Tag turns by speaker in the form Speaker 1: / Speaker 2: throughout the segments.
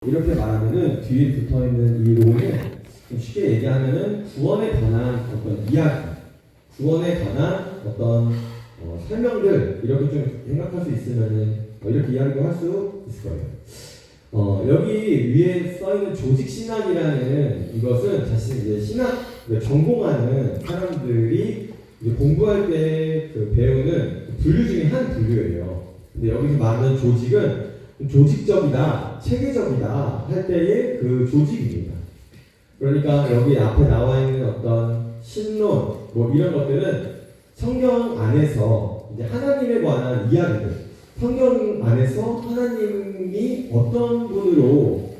Speaker 1: 이렇게 말하면은 뒤에 붙어 있는 이 로는 쉽게 얘기하면은 구원에 관한 어떤 이야기, 구원에 관한 어떤 설명들 이렇게 좀 생각할 수 있으면은 이렇게 이야기도 할 수 있을 거예요. 여기 위에 써 있는 조직 신학이라는 이것은 사실 이제 신학 전공하는 사람들이 이제 공부할 때 그 배우는 분류 중에 한 분류예요. 근데 여기서 말하는 조직은 조직적이다, 체계적이다 할 때의 그 조직입니다. 그러니까 여기 앞에 나와 있는 어떤 신론 뭐 이런 것들은 성경 안에서 이제 하나님에 관한 이야기들, 성경 안에서 하나님이 어떤 분으로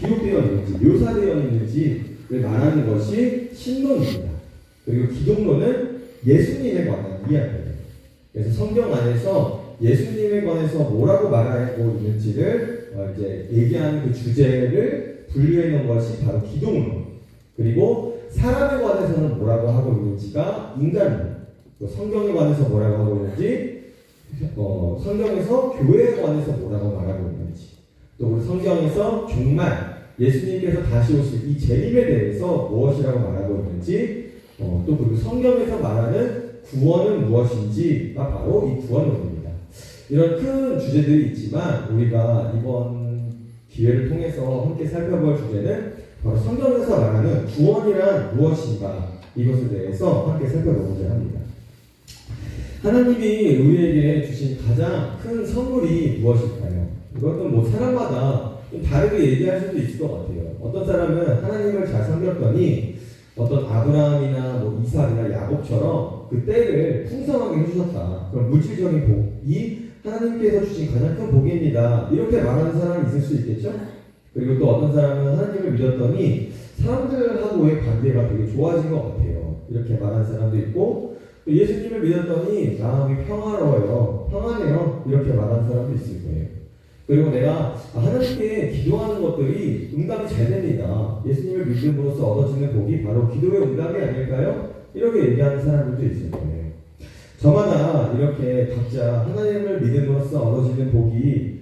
Speaker 1: 기록되어 있는지, 묘사되어 있는지를 말하는 것이 신론입니다. 그리고 기독론은 예수님에 관한 이야기예요. 그래서 성경 안에서 예수님에 관해서 뭐라고 말하고 있는지를 이제 얘기하는 그 주제를 분류해 놓은 것이 바로 기독론. 그리고 사람에 관해서는 뭐라고 하고 있는지가 인간론. 성경에 관해서 뭐라고 하고 있는지, 성경에서 교회에 관해서 뭐라고 말하고 있는지, 또 우리 성경에서 종말, 예수님께서 다시 오실 이 재림에 대해서 무엇이라고 말하고 있는지, 또 그리고 성경에서 말하는 구원은 무엇인지가 바로 이 구원론입니다. 이런 큰 주제들이 있지만 우리가 이번 기회를 통해서 함께 살펴볼 주제는 바로 성경에서 말하는 구원이란 무엇인가, 이것에 대해서 함께 살펴보고자 합니다. 하나님이 우리에게 주신 가장 큰 선물이 무엇일까요? 이것은 뭐 사람마다 좀 다르게 얘기할 수도 있을 것 같아요. 어떤 사람은 하나님을 잘 섬겼더니 어떤 아브라함이나 뭐 이삭이나 야곱처럼 그 때를 풍성하게 해주셨다. 그럼 물질적인 복이 하나님께서 주신 가장 큰 복입니다. 이렇게 말하는 사람이 있을 수 있겠죠? 그리고 또 어떤 사람은 하나님을 믿었더니 사람들하고의 관계가 되게 좋아진 것 같아요. 이렇게 말하는 사람도 있고, 또 예수님을 믿었더니 마음이 평화로워요, 평안해요, 이렇게 말하는 사람도 있을 거예요. 그리고 내가 하나님께 기도하는 것들이 응답이 잘 됩니다. 예수님을 믿음으로써 얻어지는 복이 바로 기도의 응답이 아닐까요? 이렇게 얘기하는 사람들도 있을 거예요. 저마다 이렇게 각자 하나님을 믿음으로써 얻어지는 복이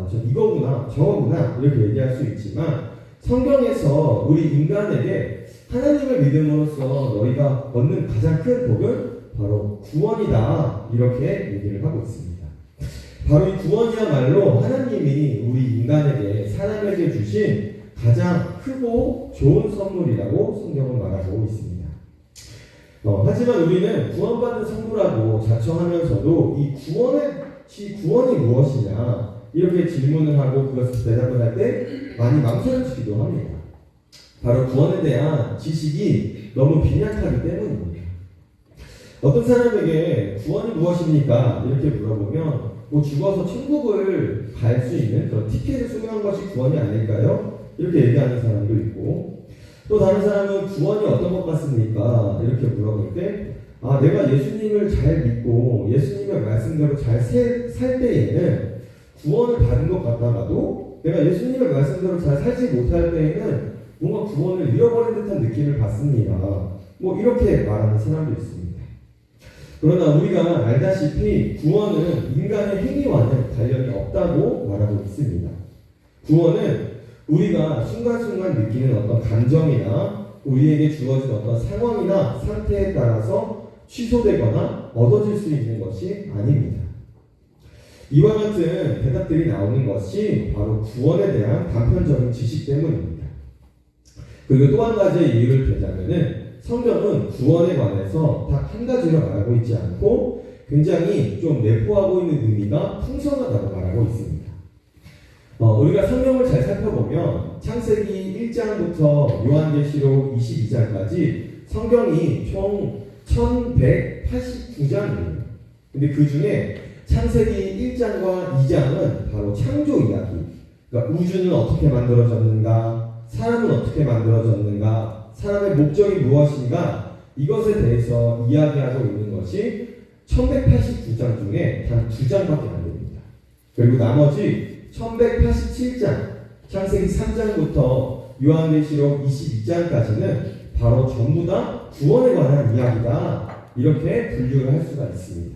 Speaker 1: 저 이거구나, 저거구나 이렇게 얘기할 수 있지만, 성경에서 우리 인간에게 하나님을 믿음으로써 너희가 얻는 가장 큰 복은 바로 구원이다, 이렇게 얘기를 하고 있습니다. 바로 이 구원이야말로 하나님이 우리 인간에게, 사람에게 주신 가장 크고 좋은 선물이라고 성경은 말하고 있습니다. 하지만 우리는 구원받은 선물하고 자청하면서도 이 구원이 무엇이냐 이렇게 질문을 하고 그것을 대답을 할 때 많이 망설여지기도 합니다. 바로 구원에 대한 지식이 너무 빈약하기 때문입니다. 어떤 사람에게 구원이 무엇입니까? 이렇게 물어보면 뭐 죽어서 천국을 갈 수 있는 그런 티켓을 수령한 것이 구원이 아닐까요? 이렇게 얘기하는 사람도 있고, 또 다른 사람은 구원이 어떤 것 같습니까? 이렇게 물어볼 때 내가 예수님을 잘 믿고 예수님의 말씀대로 잘 살 때에는 구원을 받은 것 같다가도 내가 예수님의 말씀대로 잘 살지 못할 때에는 뭔가 구원을 잃어버린 듯한 느낌을 받습니다. 뭐 이렇게 말하는 사람도 있습니다. 그러나 우리가 알다시피 구원은 인간의 행위와는 관련이 없다고 말하고 있습니다. 구원은 우리가 순간순간 느끼는 어떤 감정이나 우리에게 주어진 어떤 상황이나 상태에 따라서 취소되거나 얻어질 수 있는 것이 아닙니다. 이와 같은 대답들이 나오는 것이 바로 구원에 대한 단편적인 지식 때문입니다. 그리고 또 한 가지의 이유를 대자면은 성경은 구원에 관해서 딱 한 가지로 말하고 있지 않고 굉장히 좀 내포하고 있는 의미가 풍성하다고 말하고 있습니다. 우리가 성경을 잘 살펴보면 창세기 1장부터 요한계시록 22장까지 성경이 총 1189장이에요. 근데 그 중에 창세기 1장과 2장은 바로 창조 이야기, 그러니까 우주는 어떻게 만들어졌는가, 사람은 어떻게 만들어졌는가, 사람의 목적이 무엇인가, 이것에 대해서 이야기하고 있는 것이 1189장 중에 단 2장밖에 안 됩니다. 그리고 나머지 1187장, 창세기 3장부터 요한계시록 22장까지는 바로 전부 다 구원에 관한 이야기다, 이렇게 분류를 할 수가 있습니다.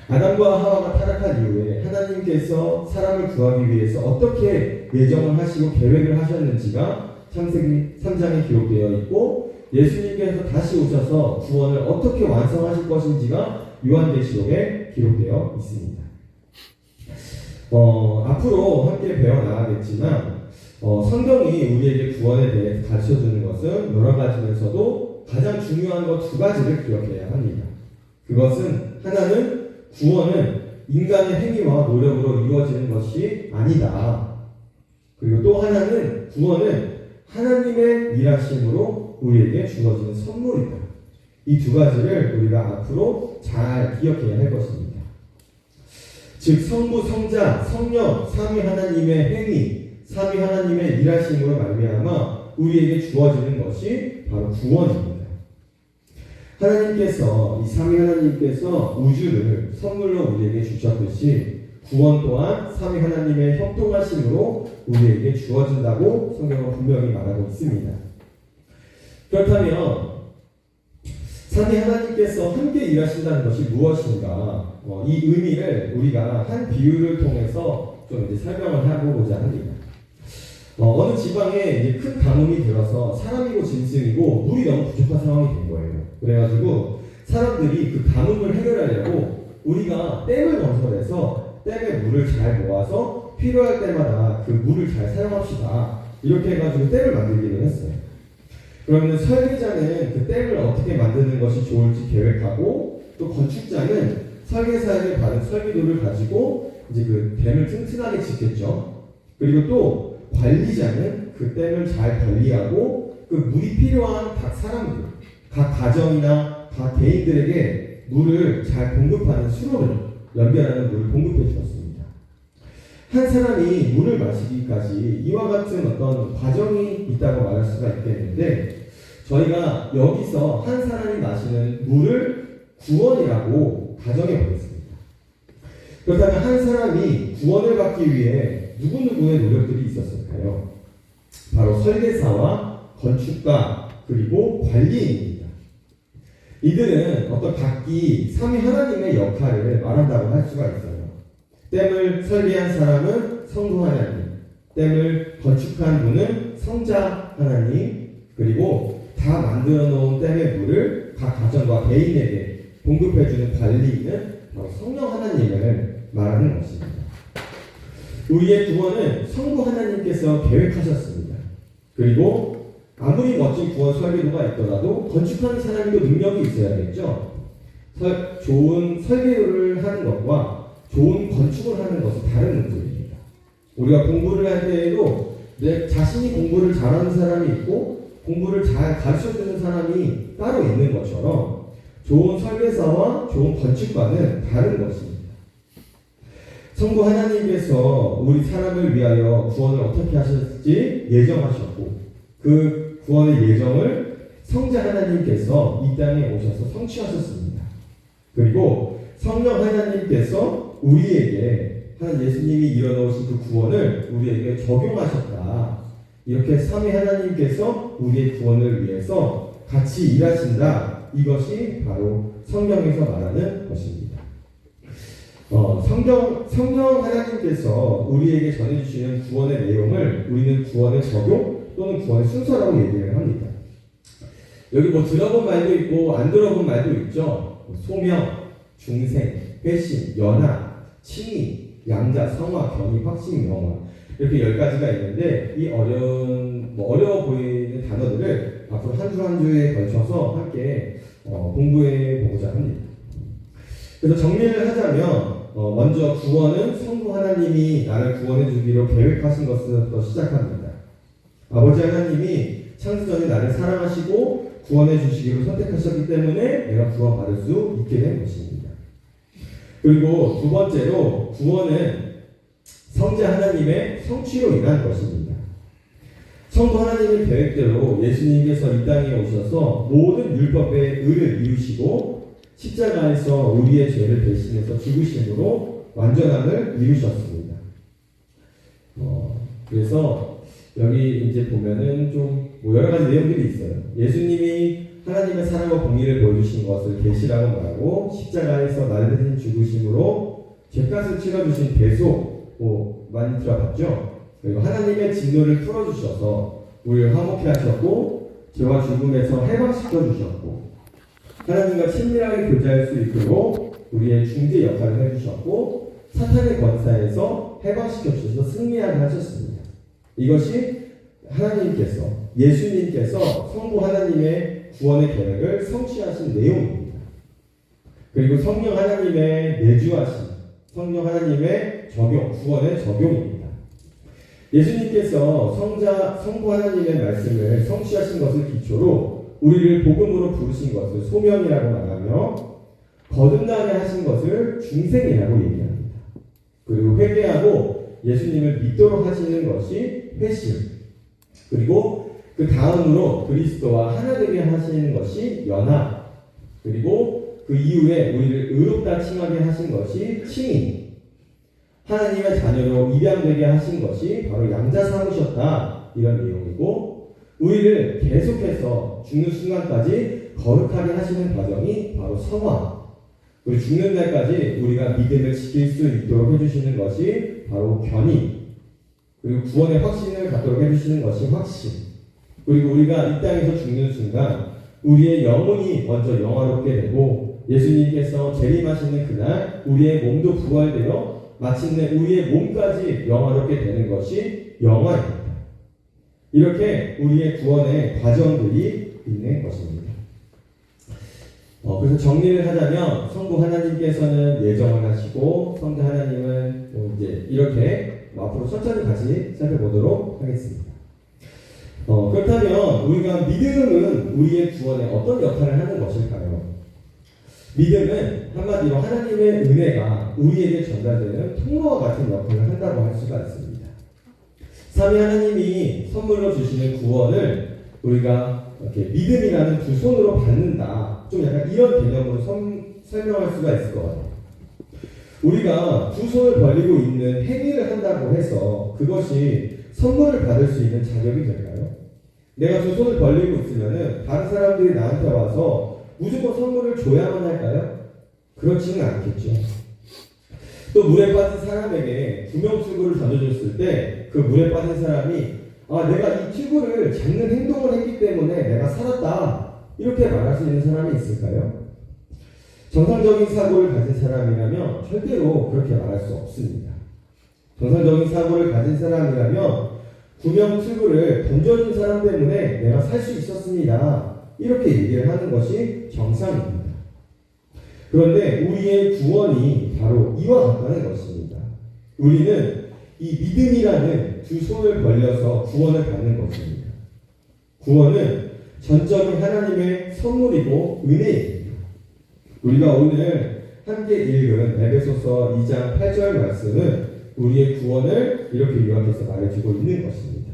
Speaker 1: 아담과 하와가 타락한 이후에 하나님께서 사람을 구하기 위해서 어떻게 예정을 하시고 계획을 하셨는지가 창세기 3장에 기록되어 있고, 예수님께서 다시 오셔서 구원을 어떻게 완성하실 것인지가 요한계시록에 기록되어 있습니다. 앞으로 함께 배워나가겠지만 성경이 우리에게 구원에 대해 가르쳐주는 것은 여러 가지면서도 가장 중요한 것 두 가지를 기억해야 합니다. 그것은 하나는 구원은 인간의 행위와 노력으로 이루어지는 것이 아니다. 그리고 또 하나는 구원은 하나님의 일하심으로 우리에게 주어지는 선물이다. 이 두 가지를 우리가 앞으로 잘 기억해야 할 것입니다. 즉 성부, 성자, 성령, 삼위 하나님의 행위, 삼위 하나님의 일하심으로 말미암아 우리에게 주어지는 것이 바로 구원입니다. 하나님께서 이 삼위 하나님께서 우주를 선물로 우리에게 주셨듯이 구원 또한 삼위 하나님의 협동하심으로 우리에게 주어진다고 성경은 분명히 말하고 있습니다. 그렇다면 삼위 하나님께서 함께 일하신다는 것이 무엇인가? 이 의미를 우리가 한 비유를 통해서 좀 이제 설명을 해보고자 합니다. 어느 지방에 이제 큰 가뭄이 들어서 사람이고 짐승이고 물이 너무 부족한 상황이 된 거예요. 그래가지고 사람들이 그 가뭄을 해결하려고 우리가 댐을 건설해서 댐에 물을 잘 모아서 필요할 때마다 그 물을 잘 사용합시다. 이렇게 해가지고 댐을 만들기로 했어요. 그러면 설계자는 그 댐을 어떻게 만드는 것이 좋을지 계획하고, 또 건축자는 설계사에게 받은 설계도를 가지고 이제 그 댐을 튼튼하게 짓겠죠. 그리고 또 관리자는 그 댐을 잘 관리하고 그 물이 필요한 각 사람들, 각 가정이나 각 개인들에게 물을 잘 공급하는 수로를 연결하는 물을 공급해 주었습니다. 한 사람이 물을 마시기까지 이와 같은 어떤 과정이 있다고 말할 수가 있겠는데, 저희가 여기서 한 사람이 마시는 물을 구원이라고 가정해 보겠습니다. 그렇다면 한 사람이 구원을 받기 위해 누구누구의 노력들이 있었을까요? 바로 설계사와 건축가 그리고 관리인입니다. 이들은 어떤 각기 삼위 하나님의 역할을 말한다고 할 수가 있어요. 댐을 설계한 사람은 성부 하나님, 댐을 건축한 분은 성자 하나님, 그리고 다 만들어 놓은 댐의 물을 각 가정과 개인에게 공급해주는 관리인은 바로 성령 하나님을 말하는 것입니다. 우리의 구원은 성부 하나님께서 계획하셨습니다. 그리고 아무리 멋진 구원 설계도가 있더라도 건축하는 사람이 또 능력이 있어야겠죠. 좋은 설계를 하는 것과 좋은 건축을 하는 것은 다른 문제입니다. 우리가 공부를 할 때에도 내 자신이 공부를 잘하는 사람이 있고 공부를 잘 가르쳐주는 사람이 따로 있는 것처럼 좋은 설계사와 좋은 건축가는 다른 것입니다. 성부 하나님께서 우리 사람을 위하여 구원을 어떻게 하실지 예정하셨고, 그 구원의 예정을 성자 하나님께서 이 땅에 오셔서 성취하셨습니다. 그리고 성령 하나님께서 우리에게 예수님이 이뤄놓으신 그 구원을 우리에게 적용하셨다. 이렇게 삼위 하나님께서 우리의 구원을 위해서 같이 일하신다. 이것이 바로 성경에서 말하는 것입니다. 성령 하나님께서 우리에게 전해주시는 구원의 내용을 우리는 구원의 적용 또는 구원의 순서라고 얘기를 합니다. 여기 뭐 들어본 말도 있고 안 들어본 말도 있죠. 소명, 중생, 회심, 연하, 칭의, 양자, 성화, 경의, 확신, 명화, 이렇게 10가지가 있는데 이 어려워 보이는 단어들을 앞으로 한 주 한 주에 걸쳐서 함께 공부해 보고자 합니다. 그래서 정리를 하자면 먼저 구원은 성부 하나님이 나를 구원해 주기로 계획하신 것부터 시작합니다. 아버지 하나님이 창세전에 나를 사랑하시고 구원해 주시기로 선택하셨기 때문에 내가 구원받을 수 있게 된 것입니다. 그리고 두 번째로 구원은 성자 하나님의 성취로 인한 것입니다. 성부 하나님의 계획대로 예수님께서 이 땅에 오셔서 모든 율법의 의를 이루시고 십자가에서 우리의 죄를 대신해서 죽으심으로 완전함을 이루셨습니다. 그래서 여기 이제 보면은 좀 여러 가지 내용들이 있어요. 예수님이 하나님의 사랑과 공의를 보여주신 것을 계시라고 말하고, 십자가에서 나를 대신 죽으심으로 죄값을 치러주신 대속, 많이 들어봤죠? 그리고 하나님의 진노를 풀어주셔서 우리를 화목케 하셨고 죄와 죽음에서 해방시켜 주셨고 하나님과 친밀하게 교제할 수 있도록 우리의 중재 역할을 해주셨고 사탄의 권세에서 해방시켜 주셔서 승리하게 하셨습니다. 이것이 하나님께서 예수님께서 성부 하나님의 구원의 계획을 성취하신 내용입니다. 그리고 성령 하나님의 내주하신 성령 하나님의 적용, 구원의 적용입니다. 예수님께서 성부 하나님의 말씀을 성취하신 것을 기초로 우리를 복음으로 부르신 것을 소명이라고 말하며 거듭나게 하신 것을 중생이라고 얘기합니다. 그리고 회개하고 예수님을 믿도록 하시는 것이 회심. 그리고 그 다음으로 그리스도와 하나 되게 하시는 것이 연합. 그리고 그 이후에 우리를 의롭다 칭하게 하신 것이 칭의. 하나님의 자녀로 입양되게 하신 것이 바로 양자 삼으셨다. 이런 내용이고 우리를 계속해서 죽는 순간까지 거룩하게 하시는 과정이 바로 성화. 그리고 죽는 날까지 우리가 믿음을 지킬 수 있도록 해주시는 것이 바로 견인. 그리고 구원의 확신을 갖도록 해주시는 것이 확신. 그리고 우리가 이 땅에서 죽는 순간 우리의 영혼이 먼저 영화롭게 되고 예수님께서 재림하시는 그날 우리의 몸도 부활되어 마침내 우리의 몸까지 영화롭게 되는 것이 영화입니다. 이렇게 우리의 구원의 과정들이 있는 것입니다. 그래서 정리를 하자면 성부 하나님께서는 예정을 하시고 성자 하나님은 이제 이렇게 앞으로 천천히 다시 살펴보도록 하겠습니다. 그렇다면 우리가 믿음은 우리의 구원에 어떤 역할을 하는 것일까요? 믿음은 한마디로 하나님의 은혜가 우리에게 전달되는 통로와 같은 역할을 한다고 할 수가 있습니다. 삼위 하나님이 선물로 주시는 구원을 우리가 이렇게 믿음이라는 두 손으로 받는다. 좀 약간 이런 개념으로 설명할 수가 있을 것 같아요. 우리가 두 손을 벌리고 있는 행위를 한다고 해서 그것이 선물을 받을 수 있는 자격이 될까요? 내가 두 손을 벌리고 있으면은 다른 사람들이 나한테 와서 무조건 선물을 줘야만 할까요? 그렇지는 않겠죠. 또 물에 빠진 사람에게 구명투구를 던져줬을 때 그 물에 빠진 사람이 내가 이 튜브를 잡는 행동을 했기 때문에 내가 살았다 이렇게 말할 수 있는 사람이 있을까요? 정상적인 사고를 가진 사람이라면 절대로 그렇게 말할 수 없습니다. 정상적인 사고를 가진 사람이라면 구명 튜브를 던져준 사람 때문에 내가 살 수 있었습니다. 이렇게 얘기를 하는 것이 정상입니다. 그런데 우리의 구원이 바로 이와 같다는 것입니다. 우리는 이 믿음이라는 두 손을 벌려서 구원을 받는 것입니다. 구원은 전적인 하나님의 선물이고 은혜입니다. 우리가 오늘 함께 읽은 에베소서 2장 8절 말씀은 우리의 구원을 이렇게 요약해서 말해주고 있는 것입니다.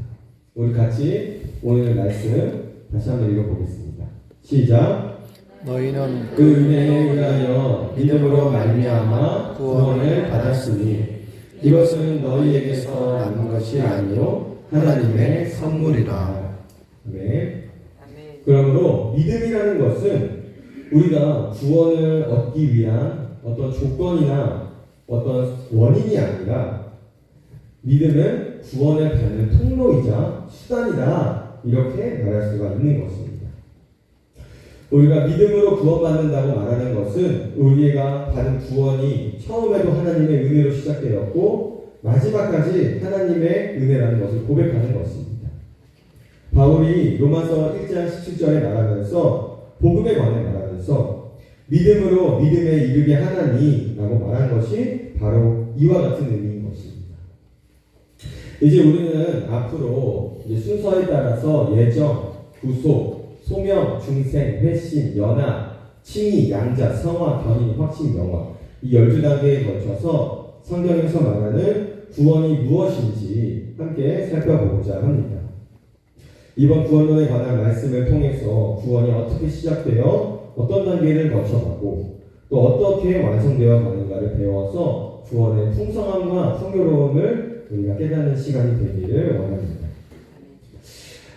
Speaker 1: 우리 같이 오늘 말씀 다시 한번 읽어보겠습니다. 시작.
Speaker 2: 너희는
Speaker 1: 그 은혜에 의하여 믿음으로 말미암아 구원을 받았으니 이것은 너희에게서 난 것이 아니요 하나님의 선물이라. 아멘. 그러므로 믿음이라는 것은 우리가 구원을 얻기 위한 어떤 조건이나 어떤 원인이 아니라 믿음은 구원을 받는 통로이자 수단이다 이렇게 말할 수가 있는 것입니다. 우리가 믿음으로 구원받는다고 말하는 것은 우리가 받은 구원이 처음에도 하나님의 은혜로 시작되었고 마지막까지 하나님의 은혜라는 것을 고백하는 것입니다. 바울이 로마서 1장 17절에 말하면서 복음에 관해 말하면서 믿음으로 믿음에 이르게 하나니 라고 말한 것이 바로 이와 같은 의미인 것입니다. 이제 우리는 앞으로 이제 순서에 따라서 예정, 구속, 소명, 중생, 회심, 연합, 칭의, 양자, 성화, 견인, 확신, 영화 이 12단계에 걸쳐서 성경에서 말하는 구원이 무엇인지 함께 살펴보고자 합니다. 이번 구원론에 관한 말씀을 통해서 구원이 어떻게 시작되어 어떤 단계를 거쳐가고 또 어떻게 완성되어 가는가를 배워서 구원의 풍성함과 풍요로움을 우리가 깨닫는 시간이 되기를 원합니다.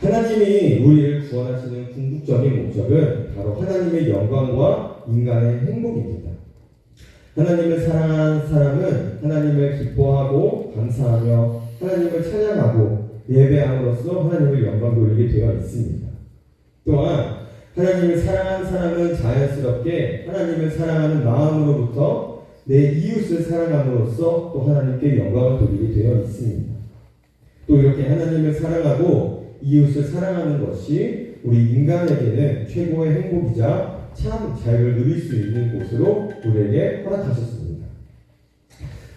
Speaker 1: 하나님이 우리를 구원하시는 궁극적인 목적은 바로 하나님의 영광과 인간의 행복입니다. 하나님을 사랑한 사람은 하나님을 기뻐하고 감사하며 하나님을 찬양하고 예배함으로써 하나님을 영광 돌리게 되어 있습니다. 또한 하나님을 사랑하는 사람은 자연스럽게 하나님을 사랑하는 마음으로부터 내 이웃을 사랑함으로써 또 하나님께 영광을 돌리게 되어 있습니다. 또 이렇게 하나님을 사랑하고 이웃을 사랑하는 것이 우리 인간에게는 최고의 행복이자 참 자유를 누릴 수 있는 곳으로 우리에게 허락하셨습니다.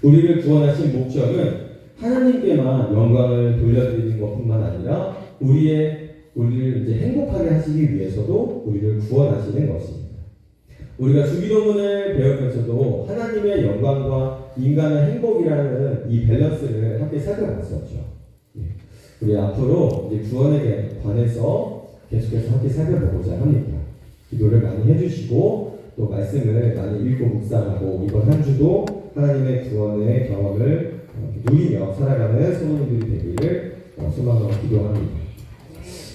Speaker 1: 우리를 구원하신 목적은 하나님께만 영광을 돌려드리는 것뿐만 아니라 우리를 이제 행복하게 하시기 위해서도 우리를 구원하시는 것입니다. 우리가 주기도문을 배우면서도 하나님의 영광과 인간의 행복이라는 이 밸런스를 함께 살펴봤었죠. 우리 앞으로 이제 구원에 관해서 계속해서 함께 살펴보고자 합니다. 기도를 많이 해주시고 또 말씀을 많이 읽고 묵상하고 이번 한 주도 하나님의 구원의 경험을 누리며 살아가는 성도님들이 되기를 소망하고 기도합니다.